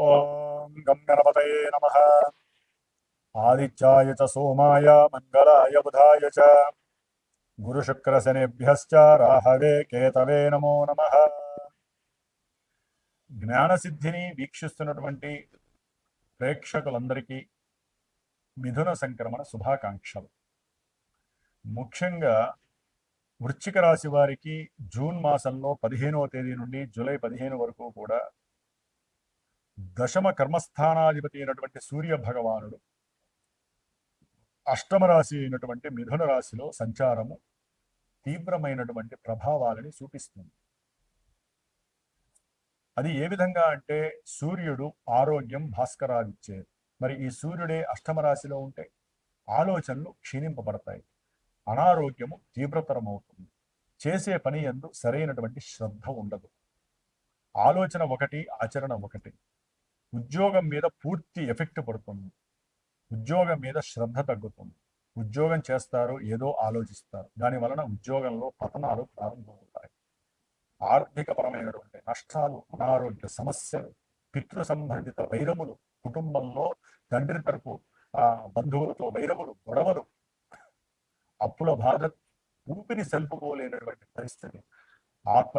ఓం గం గణపతయే నమః. ఆదిత్యాయ చ సోమాయ మంగళాయ బుధాయ చ గురుశుక్రశనిభ్యశ్చ రాహవే కేతవే నమో నమః. జ్ఞానసిద్ధిని వీక్షిస్తున్నటువంటి ప్రేక్షకులందరికీ మిథున సంక్రమణ శుభాకాంక్షలు. ముఖ్యంగా వృశ్చిక రాశి వారికి జూన్ మాసంలో 15వ తేదీ నుండి జూలై 15 వరకు కూడా దశమ కర్మస్థానాధిపతి అయినటువంటి సూర్య భగవానుడు అష్టమ రాశి అయినటువంటి మిథున రాశిలో సంచారము తీవ్రమైనటువంటి ప్రభావాలని చూపిస్తుంది. అది ఏ విధంగా అంటే సూర్యుడు ఆరోగ్యం భాస్కరాదిచ్చేది. మరి ఈ సూర్యుడే అష్టమ రాశిలో ఉంటే ఆలోచనలు క్షీణింపబడతాయి, అనారోగ్యము తీవ్రతరం అవుతుంది, చేసే పని యందు సరైనటువంటి శ్రద్ధ ఉండదు, ఆలోచన ఒకటి ఆచరణ ఒకటి, ఉద్యోగం మీద పూర్తి ఎఫెక్ట్ పడుతుంది, ఉద్యోగం మీద శ్రద్ధ తగ్గుతుంది, ఉద్యోగం చేస్తారు ఏదో ఆలోచిస్తారు, దాని వలన ఉద్యోగంలో పతనాలు ప్రారంభమవుతాయి, ఆర్థికపరమైనటువంటి నష్టాలు, అనారోగ్య సమస్యలు, పితృ సంబంధిత వైరములు, కుటుంబంలో తండ్రి తరపు బంధువులతో వైరములు, గొడవలు, అప్పుల బాధ, ఊపిరి సెల్పుకోలేనటువంటి పరిస్థితి, ఆత్మ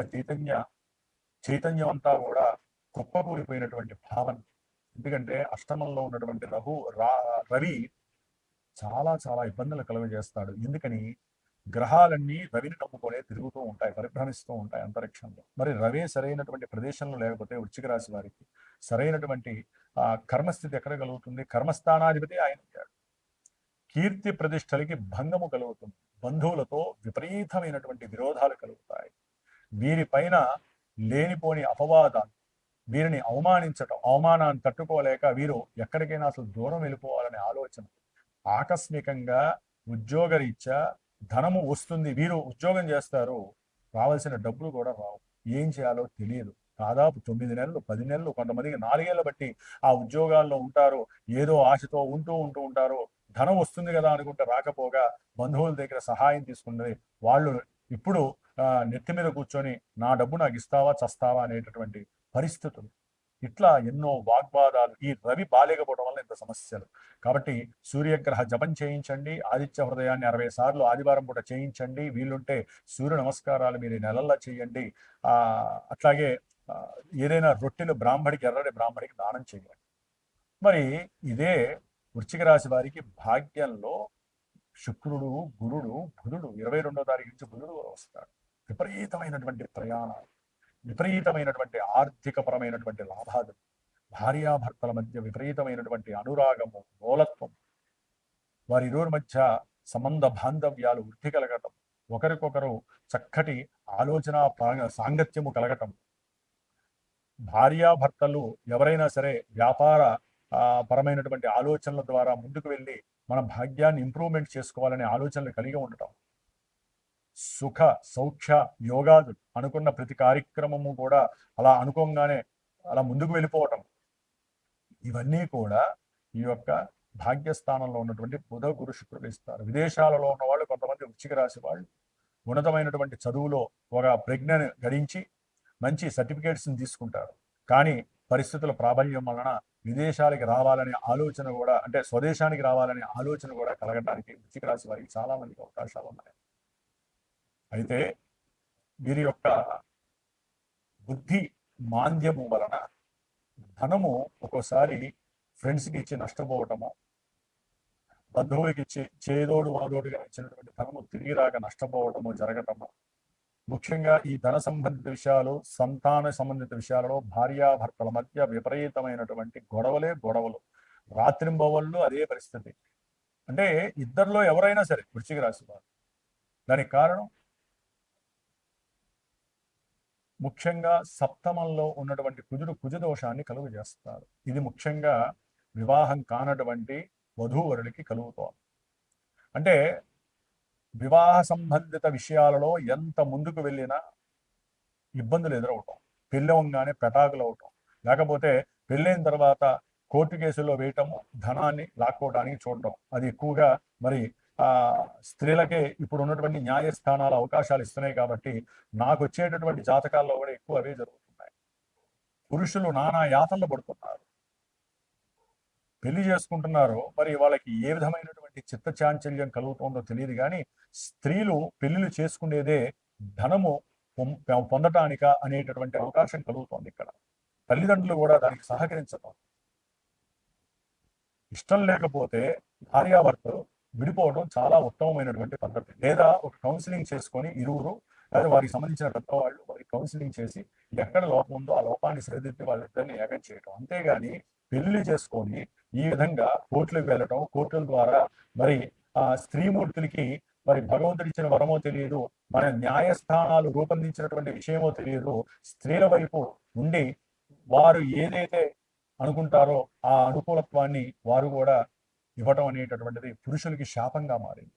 చైతన్యం అంతా కూడా కుప్పకూలిపోయినటువంటి భావన. ఎందుకంటే అష్టమంలో ఉన్నటువంటి రవి చాలా చాలా ఇబ్బందులు కలుగజేస్తాడు. ఎందుకని గ్రహాలన్నీ రవిని నమ్ముకొనే తిరుగుతూ ఉంటాయి, పరిభ్రమిస్తూ ఉంటాయి అంతరిక్షంలో. మరి రవే సరైనటువంటి ప్రదేశంలో లేకపోతే వృశ్చిక రాశి వారికి సరైనటువంటి కర్మస్థితి ఎక్కడ కలుగుతుంది? కర్మస్థానాధిపతి ఆయన అయ్యాడు. కీర్తి ప్రతిష్టలకి భంగము కలుగుతుంది, బంధువులతో విపరీతమైనటువంటి విరోధాలు కలుగుతాయి, వీరిపైన లేనిపోని అపవాదాలు, వీరిని అవమానాన్ని తట్టుకోలేక వీరు ఎక్కడికైనా అసలు దూరం వెళ్ళిపోవాలనే ఆలోచన, ఆకస్మికంగా ఉద్యోగరీత్యా ధనము వస్తుంది, వీరు ఉద్యోగం చేస్తారు, రావాల్సిన డబ్బులు కూడా రావు, ఏం చేయాలో తెలియదు. దాదాపు 9 నెలలు 10 నెలలు, కొంతమందికి 4 ఏళ్ళ బట్టి ఆ ఉద్యోగాల్లో ఉంటారు, ఏదో ఆశతో ఉంటూ ఉంటారు. ధనం వస్తుంది కదా అనుకుంటే రాకపోగా బంధువుల దగ్గర సహాయం తీసుకున్నది వాళ్ళు ఇప్పుడు నెత్తి మీద కూర్చొని నా డబ్బు నాకు ఇస్తావా చస్తావా అనేటటువంటి పరిస్థితులు. ఇట్లా ఎన్నో వాగ్వాదాలు, ఈ రవి బాలేకపోవడం వల్ల ఇంత సమస్యలు. కాబట్టి సూర్యగ్రహ జపం చేయించండి, ఆదిత్య హృదయాన్ని 60 సార్లు ఆదివారం పూట చేయించండి, వీలుంటే సూర్య నమస్కారాలు మీరు నెలల్లో చేయండి. అట్లాగే ఏదైనా రొట్టెలు ఎర్రటి బ్రాహ్మడికి దానం చేయండి. మరి ఇదే వృశ్చిక రాశి వారికి భాగ్యంలో శుక్రుడు, గురుడు, బుధుడు 22వ తారీఖు నుంచి బుధుడు వస్తాడు. విపరీతమైనటువంటి ప్రయాణాలు, విపరీతమైనటువంటి ఆర్థికపరమైనటువంటి లాభాలు, భార్యాభర్తల మధ్య విపరీతమైనటువంటి అనురాగము, మూలత్వం, వారి ఇరువురి మధ్య సంబంధ బాంధవ్యాలు వృద్ధి కలగటం, ఒకరికొకరు చక్కటి ఆలోచన సాంగత్యము కలగటం, భార్యాభర్తలు ఎవరైనా సరే వ్యాపార పరమైనటువంటి ఆలోచనల ద్వారా ముందుకు వెళ్ళి మన భాగ్యాన్ని ఇంప్రూవ్మెంట్ చేసుకోవాలనే ఆలోచనలు కలిగి ఉండటం, సుఖ సౌఖ్య యోగాలు అనుకున్న ప్రతి కార్యక్రమము కూడా అలా అనుకోగానే అలా ముందుకు వెళ్ళిపోవటం, ఇవన్నీ కూడా ఈ యొక్క భాగ్యస్థానంలో ఉన్నటువంటి బుధ గురు శుక్రులు ఇస్తారు. విదేశాలలో ఉన్న వాళ్ళు, కొంతమంది వృశ్చిక రాశి వాళ్ళు ఉన్నతమైనటువంటి చదువులో ఒక ప్రజ్ఞను గడించి మంచి సర్టిఫికేట్స్ని తీసుకుంటారు, కానీ పరిస్థితుల ప్రాబల్యం వలన విదేశాలకి రావాలనే ఆలోచన కూడా, అంటే స్వదేశానికి రావాలనే ఆలోచన కూడా కలగడానికి వృశ్చిక రాశి వారికి చాలా మందికి అవకాశాలు ఉన్నాయి. అయితే వీరి యొక్క బుద్ధి మాంద్యము వలన ధనము ఒక్కోసారి ఫ్రెండ్స్కి ఇచ్చి నష్టపోవటము, బంధువులకి ఇచ్చి చేదోడు వాదోడుగా ఇచ్చినటువంటి ధనము తిరిగి రాక నష్టపోవటము జరగటము. ముఖ్యంగా ఈ ధన సంబంధిత విషయాలు, సంతాన సంబంధిత విషయాలలో భార్యాభర్తల మధ్య విపరీతమైనటువంటి గొడవలు, రాత్రింబవళ్ళు అదే పరిస్థితి. అంటే ఇద్దరిలో ఎవరైనా సరే వృశ్చిక రాశి వారు. దానికి కారణం ముఖ్యంగా సప్తమంలో ఉన్నటువంటి కుజదోషాన్ని కలుగు చేస్తారు. ఇది ముఖ్యంగా వివాహం కానటువంటి వధూవరులకి కలుగుతోంది. అంటే వివాహ సంబంధిత విషయాలలో ఎంత ముందుకు వెళ్ళినా ఇబ్బందులు ఎదురవటం, పెళ్ళవంగానే పెటాకులు అవటం, లేకపోతే పెళ్ళైన తర్వాత కోర్టు కేసుల్లో వేయటము, ధనాన్ని లాక్కోవడానికి చూడటం, అది ఎక్కువగా మరి స్త్రీలకే ఇప్పుడు ఉన్నటువంటి న్యాయస్థానాల అవకాశాలు ఇస్తున్నాయి. కాబట్టి నాకు వచ్చేటటువంటి జాతకాల్లో కూడా ఎక్కువ అవే జరుగుతున్నాయి. పురుషులు నానా యాతనలు పడుతున్నారు. పెళ్లి చేసుకుంటున్నారో మరి వాళ్ళకి ఏ విధమైనటువంటి చిత్త చాంచల్యం కలుగుతుందో తెలియదు, కానీ స్త్రీలు పెళ్లిళ్ళు చేసుకునేదే ధనము పొందటానిక అనేటటువంటి అవకాశం కలుగుతోంది. ఇక్కడ తల్లిదండ్రులు కూడా దానికి సహకరించడం. ఇష్టం లేకపోతే భార్యాభర్తలు విడిపోవడం చాలా ఉత్తమమైనటువంటి పద్ధతి. లేదా ఒక కౌన్సిలింగ్ చేసుకొని ఇరువురు లేదా వారికి సంబంధించిన పెద్దవాళ్ళు వారికి కౌన్సిలింగ్ చేసి ఎక్కడ లోపం ఉందో ఆ లోపాన్ని సరిదిద్ది వాళ్ళిద్దరిని ఏకం చేయటం. అంతేగాని పెళ్లి చేసుకొని ఈ విధంగా కోర్టులకు వెళ్ళటం, కోర్టుల ద్వారా మరి ఆ స్త్రీమూర్తులకి మరి భగవంతుడిచ్చిన వరమో తెలియదు, మన న్యాయస్థానాలు రూపొందించినటువంటి విషయమో తెలియదు, స్త్రీల వైపు ఉండి వారు ఏదైతే అనుకుంటారో ఆ అనుకూలత్వాన్ని వారు కూడా ఇవ్వటం అనేటటువంటిది పురుషులకి శాపంగా మారింది.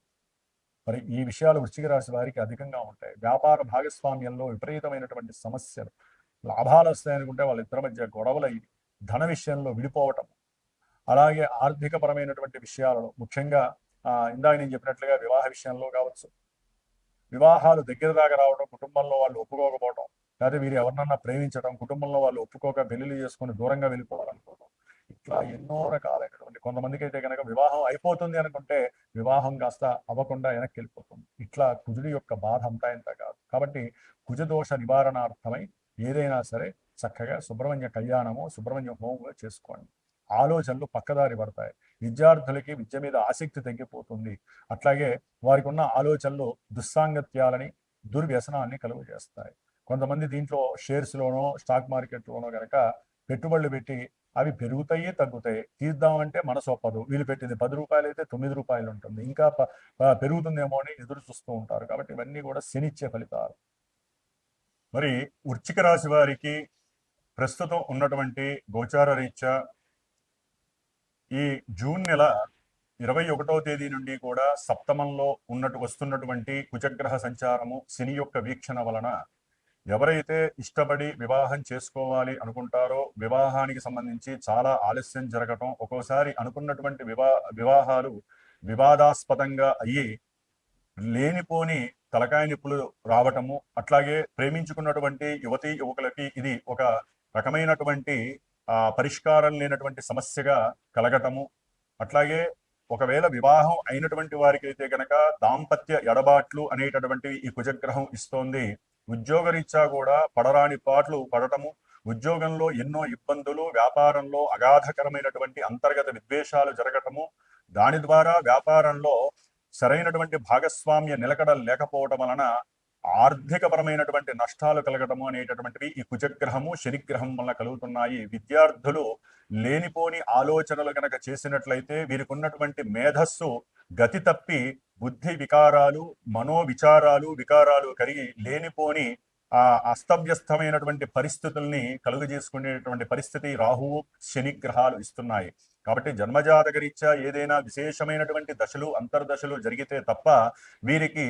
మరి ఈ విషయాలు వృశ్చిక రాశి వారికి అధికంగా ఉంటాయి. వ్యాపార భాగస్వామ్యంలో విపరీతమైనటువంటి సమస్యలు, లాభాలు వస్తాయనుకుంటే వాళ్ళిద్దరి మధ్య గొడవలు అయ్యి ధన విషయంలో విడిపోవటం, అలాగే ఆర్థికపరమైనటువంటి విషయాలలో ముఖ్యంగా ఇందాక నేను చెప్పినట్లుగా వివాహ విషయంలో కావచ్చు, వివాహాలు దగ్గర దాకా రావడం, కుటుంబంలో వాళ్ళు ఒప్పుకోకపోవడం, లేదా వీరు ఎవరినన్నా ప్రేమించడం, కుటుంబంలో వాళ్ళు ఒప్పుకోక పెళ్లిళ్ళు చేసుకుని దూరంగా వెళ్ళిపోవాలనుకోవడం, ఇట్లా ఎన్నో రకాలైనటువంటి, కొంతమందికి అయితే కనుక వివాహం అయిపోతుంది అనుకుంటే వివాహం కాస్త అవ్వకుండా వెనక్కి వెళ్ళిపోతుంది. ఇట్లా కుజుడి యొక్క బాధ అంతా ఇంత కాదు. కాబట్టి కుజదోష నివారణార్థమై ఏదైనా సరే చక్కగా సుబ్రహ్మణ్య కళ్యాణము, సుబ్రహ్మణ్య హోమము చేసుకోండి. ఆలోచనలు పక్కదారి పడతాయి. విద్యార్థులకి విద్య మీద ఆసక్తి తగ్గిపోతుంది. అట్లాగే వారికి ఉన్న ఆలోచనలు దుస్సాంగత్యాలని, దుర్వ్యసనాన్ని కలుగు చేస్తాయి. కొంతమంది దీంట్లో షేర్స్లోనో స్టాక్ మార్కెట్లోనో కనుక పెట్టుబడులు పెట్టి అవి పెరుగుతాయి తగ్గుతాయి, తీద్దామంటే మనసు ఒప్పదు. వీళ్ళు పెట్టింది 10 రూపాయలు అయితే 9 రూపాయలు ఉంటుంది, ఇంకా పెరుగుతుందేమో అని ఎదురు చూస్తూ ఉంటారు. కాబట్టి ఇవన్నీ కూడా శనిచ్చే ఫలితాలు. మరి వృశ్చిక రాశి వారికి ప్రస్తుతం ఉన్నటువంటి గోచార రీత్యా ఈ జూన్ నెల 21వ తేదీ నుండి కూడా సప్తమంలో వస్తున్నటువంటి కుజగ్రహ సంచారము, శని యొక్క వీక్షణ వలన ఎవరైతే ఇష్టపడి వివాహం చేసుకోవాలి అనుకుంటారో వివాహానికి సంబంధించి చాలా ఆలస్యం జరగటం, ఒక్కోసారి అనుకున్నటువంటి వివాహాలు వివాదాస్పదంగా అయ్యి లేనిపోని తలకాయ నిప్పులు రావటము, అట్లాగే ప్రేమించుకున్నటువంటి యువతీ యువకులకి ఇది ఒక రకమైనటువంటి పరిష్కారం లేనటువంటి సమస్యగా కలగటము, అట్లాగే ఒకవేళ వివాహం అయినటువంటి వారికి అయితే కనుక దాంపత్య ఎడబాట్లు అనేటటువంటివి ఈ కుజగ్రహం ఇస్తోంది. ఉద్యోగరీత్యా కూడా పడరాని పాటలు పడటము, ఉద్యోగంలో ఎన్నో ఇబ్బందులు, వ్యాపారంలో అగాధకరమైనటువంటి అంతర్గత విద్వేషాలు జరగటము, దాని ద్వారా వ్యాపారంలో సరైనటువంటి భాగస్వామ్య నిలకడ లేకపోవటం వలన ఆర్థికపరమైనటువంటి నష్టాలు కలగటము అనేటటువంటివి ఈ కుజగ్రహము శనిగ్రహం వలన కలుగుతున్నాయి. విద్యార్థులు లేనిపోని ఆలోచనలు గనక చేసినట్లయితే వీరికి ఉన్నటువంటి మేధస్సు గతి తప్పి బుద్ధి వికారాలు, మనోవిచారాలు, వికారాలు కలిగి లేనిపోని అస్తవ్యస్తమైనటువంటి పరిస్థితుల్ని కలుగజేసుకునేటువంటి పరిస్థితి రాహువు శనిగ్రహాలు ఇస్తున్నాయి. కాబట్టి జన్మజాతక రీత్యా ఏదైనా విశేషమైనటువంటి దశలు, అంతర్దశలు జరిగితే తప్ప వీరికి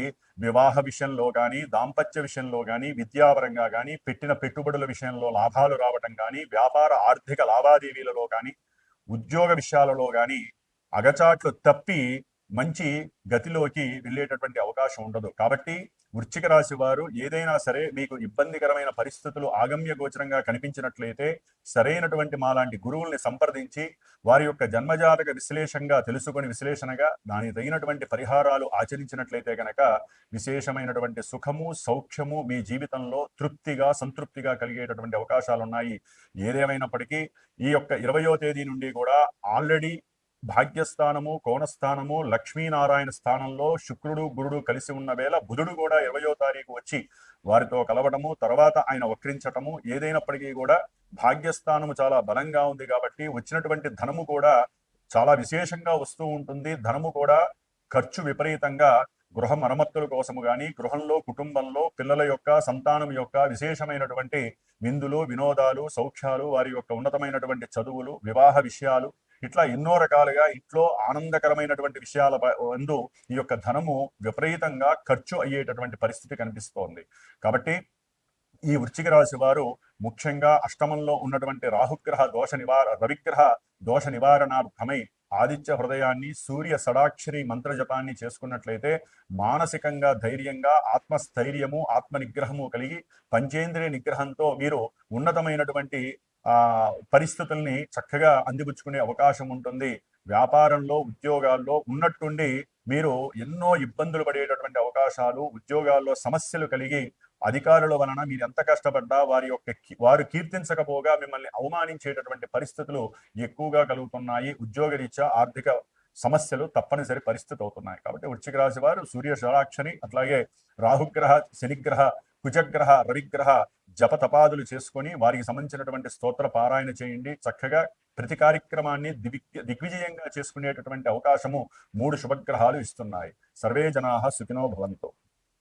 వివాహ విషయంలో కానీ, దాంపత్య విషయంలో కానీ, విద్యాపరంగా కానీ, పెట్టిన పెట్టుబడుల విషయంలో లాభాలు రావటం కానీ, వ్యాపార ఆర్థిక లావాదేవీలలో కానీ, ఉద్యోగ విషయాలలో కానీ అగచాట్లు తప్పి మంచి గతిలోకి వెళ్ళేటటువంటి అవకాశం ఉండదు. కాబట్టి వృశ్చిక రాశి వారు ఏదైనా సరే మీకు ఇబ్బందికరమైన పరిస్థితులు ఆగమ్య గోచరంగా కనిపించినట్లయితే సరైనటువంటి మాలాంటి గురువుల్ని సంప్రదించి వారి యొక్క జన్మజాతక విశ్లేషంగా తెలుసుకొని విశ్లేషణగా దానికి తగినటువంటి పరిహారాలు ఆచరించినట్లయితే కనుక విశేషమైనటువంటి సుఖము, సౌఖ్యము మీ జీవితంలో తృప్తిగా, సంతృప్తిగా కలిగేటటువంటి అవకాశాలు ఉన్నాయి. ఏదేమైనప్పటికీ ఈ యొక్క 20వ తేదీ నుండి కూడా ఆల్రెడీ భాగ్యస్థానము, కోణస్థానము, లక్ష్మీనారాయణ స్థానంలో శుక్రుడు గురుడు కలిసి ఉన్న వేళ బుధుడు కూడా 20వ తారీఖు వచ్చి వారితో కలవడము, తర్వాత ఆయన వక్రించటము, ఏదైనప్పటికీ కూడా భాగ్యస్థానము చాలా బలంగా ఉంది కాబట్టి వచ్చినటువంటి ధనము కూడా చాలా విశేషంగా వస్తూ ఉంటుంది. ధనము కూడా ఖర్చు విపరీతంగా గృహ మరమ్మతుల కోసము కానీ, గృహంలో కుటుంబంలో పిల్లల యొక్క సంతానం యొక్క విశేషమైనటువంటి విందులు, వినోదాలు, సౌఖ్యాలు, వారి యొక్క ఉన్నతమైనటువంటి చదువులు, వివాహ విషయాలు, ఇట్లా ఎన్నో రకాలుగా ఇంట్లో ఆనందకరమైనటువంటి విషయాల అందు ఈ యొక్క ధనము విపరీతంగా ఖర్చు అయ్యేటటువంటి పరిస్థితి కనిపిస్తోంది. కాబట్టి ఈ వృశ్చిక రాశి వారు ముఖ్యంగా అష్టమంలో ఉన్నటువంటి రాహుగ్రహ రవిగ్రహ దోష నివారణార్థమై ఆదిత్య హృదయాన్ని, సూర్య షడాక్షరి మంత్ర జపాన్ని చేసుకున్నట్లయితే మానసికంగా ధైర్యంగా ఆత్మస్థైర్యము, ఆత్మ నిగ్రహము కలిగి పంచేంద్రియ నిగ్రహంతో మీరు ఉన్నతమైనటువంటి ఆ పరిస్థితుల్ని చక్కగా అందిపుచ్చుకునే అవకాశం ఉంటుంది. వ్యాపారంలో, ఉద్యోగాల్లో ఉన్నట్టుండి మీరు ఎన్నో ఇబ్బందులు పడేటటువంటి అవకాశాలు, ఉద్యోగాల్లో సమస్యలు కలిగి అధికారుల వలన మీరు ఎంత కష్టపడ్డా వారు కీర్తించకపోగా మిమ్మల్ని అవమానించేటటువంటి పరిస్థితులు ఎక్కువగా కలుగుతున్నాయి. ఉద్యోగరీత్యా ఆర్థిక సమస్యలు తప్పనిసరి పరిస్థితి అవుతున్నాయి. కాబట్టి వృశ్చిక రాశి వారు సూర్య షడాక్షరి, అట్లాగే రాహుగ్రహ, శనిగ్రహ, కుజగ్రహ, రవిగ్రహ జప తపాదులు చేసుకొని వారికి సంబంధించినటువంటి స్తోత్ర పారాయణ చేయండి. చక్కగా ప్రతి కార్యక్రమాన్ని దిగ్విజయంగా చేసుకునేటటువంటి అవకాశము 3 శుభగ్రహాలు ఇస్తున్నాయి. సర్వే జనాః సుఖినో భవంతు.